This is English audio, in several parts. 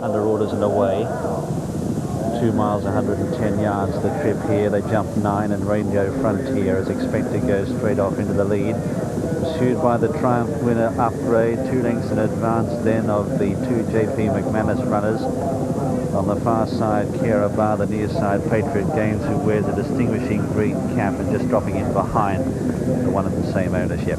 Under orders and away. 2 miles, 110 yards the trip here. They jumped 9, and Rainbow Frontier is expected to go straight off into the lead. Pursued by the Triumph winner Upgrade, 2 lengths in advance then of the 2 JP McManus runners. On the far side, Kira Bar, the near side, Patriot Games, who wears a distinguishing green cap and just dropping in behind the one of the same ownership.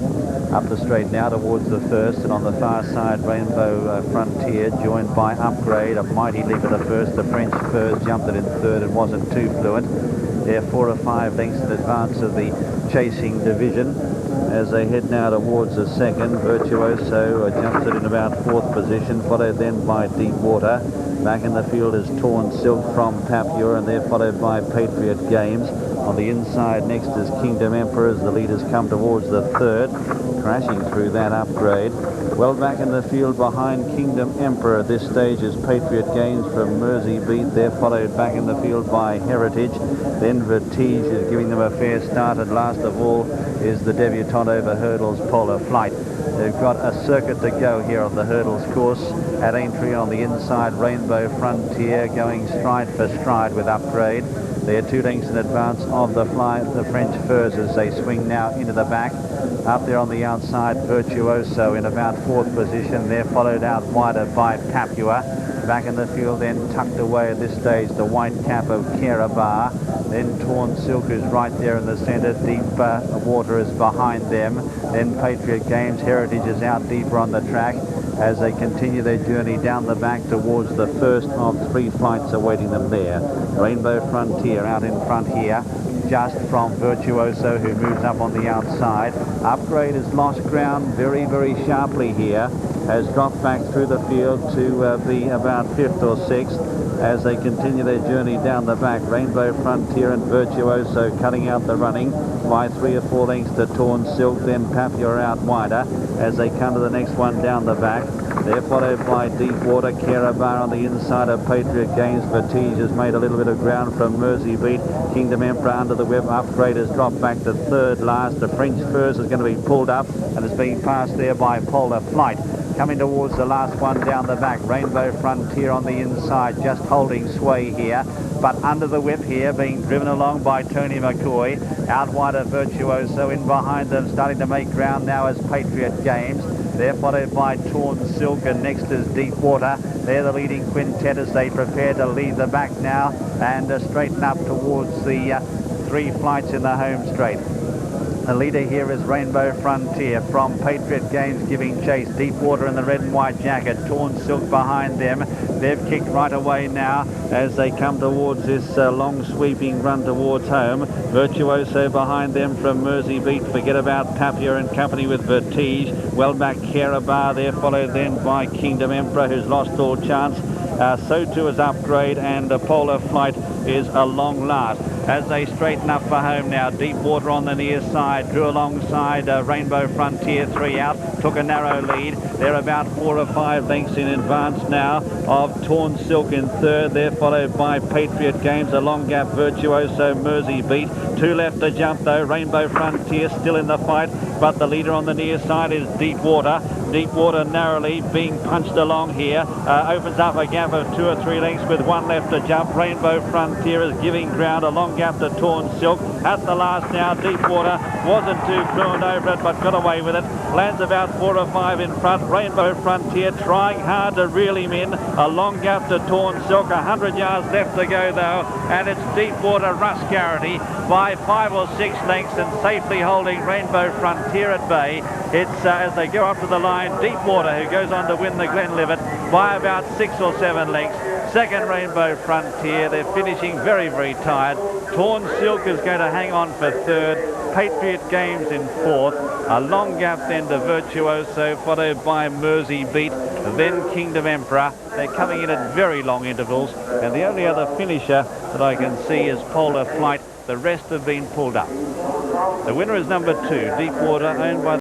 Up the straight now towards the first, and on the far side, Rainbow Frontier, joined by Upgrade, a mighty leap at the first. The French Furs jumped it in third and wasn't too fluent. They're 4 or 5 lengths in advance of the chasing division. As they head now towards the second, Virtuoso jumps it in about 4th position, followed then by Deepwater. Back in the field is Torn Silk from Papua, and they're followed by Patriot Games. On the inside next is Kingdom Emperor as the leaders come towards the third, crashing through that Upgrade. Well back in the field behind Kingdom Emperor at this stage is Patriot Games from Mersey Beat. They're followed back in the field by Heritage. Then Vertige is giving them a fair start, and last of all is the debutante over hurdles, Polar Flight. They've got a circuit to go here on the hurdles course. At Aintree on the inside, Rainbow Frontier going stride for stride with Upgrade. They're 2 lengths in advance of the French Furs as they swing now into the back. Up there on the outside, Virtuoso in about 4th position. They're followed out wider by Papua. Back in the field then, tucked away at this stage, the white cap of Kira Bar. Then Torn Silk is right there in the centre. Deep Water is behind them. Then Patriot Games. Heritage is out deeper on the track as they continue their journey down the back towards the first of 3 flights awaiting them there. Rainbow Frontier out in front here, just from Virtuoso, who moves up on the outside. Upgrade has lost ground very, very sharply here, has dropped back through the field to be about 5th or 6th as they continue their journey down the back. Rainbow Frontier and Virtuoso cutting out the running by 3 or 4 lengths to Torn Silk, then Papua out wider as they come to the next one down the back. They're followed by Deepwater, Kira Bar on the inside of Patriot Games. Vertige has made a little bit of ground from Mersey Beat. Kingdom Emperor under the whip. Upgrade has dropped back to 3rd last. The French Furs is going to be pulled up and is being passed there by Polar Flight. Coming towards the last one down the back, Rainbow Frontier on the inside, just holding sway here, but under the whip here, being driven along by Tony McCoy. Out wider, Virtuoso in behind them, starting to make ground now as Patriot Games. They're followed by Torn Silk, and next is Deepwater. They're the leading quintet as they prepare to lead the back now and straighten up towards the 3 flights in the home straight. The leader here is Rainbow Frontier from Patriot Games giving chase. Deepwater in the red and white jacket. Torn Silk behind them. They've kicked right away now as they come towards this long sweeping run towards home. Virtuoso behind them from Mersey Beat. Forget about Papua in company with Vertige. Well back Kira Bar there, followed then by Kingdom Emperor, who's lost all chance. So too is Upgrade, and Polar Flight is a long last. As they straighten up for home now, Deepwater on the near side, drew alongside Rainbow Frontier, 3 out, took a narrow lead. They're about 4 or 5 lengths in advance now of Torn Silk in 3rd. They're followed by Patriot Games, a long gap, Virtuoso, Mersey Beat. 2 left to jump though. Rainbow Frontier still in the fight, but the leader on the near side is Deepwater. Deepwater narrowly being punched along here, opens up a gap of 2 or 3 lengths with 1 left to jump. Rainbow Frontier is giving ground, a long gap to Torn Silk. At the last now, Deepwater wasn't too fluent over it, but got away with it. Lands about 4 or 5 in front. Rainbow Frontier trying hard to reel him in. A long gap to Torn Silk. 100 yards left to go though, and it's Deepwater Russ Garrity by 5 or 6 lengths and safely holding Rainbow Frontier at bay. It's as they go up to the line, Deepwater, who goes on to win the Glenlivet by about 6 or 7 lengths. Second, Rainbow Frontier. They're finishing very, very tired. Torn Silk is going to hang on for 3rd. Patriot Games in 4th. A long gap then to Virtuoso, followed by Mersey Beat, then Kingdom Emperor. They're coming in at very long intervals, and the only other finisher that I can see is Polar Flight. The rest have been pulled up. The winner is number 2, Deepwater, owned by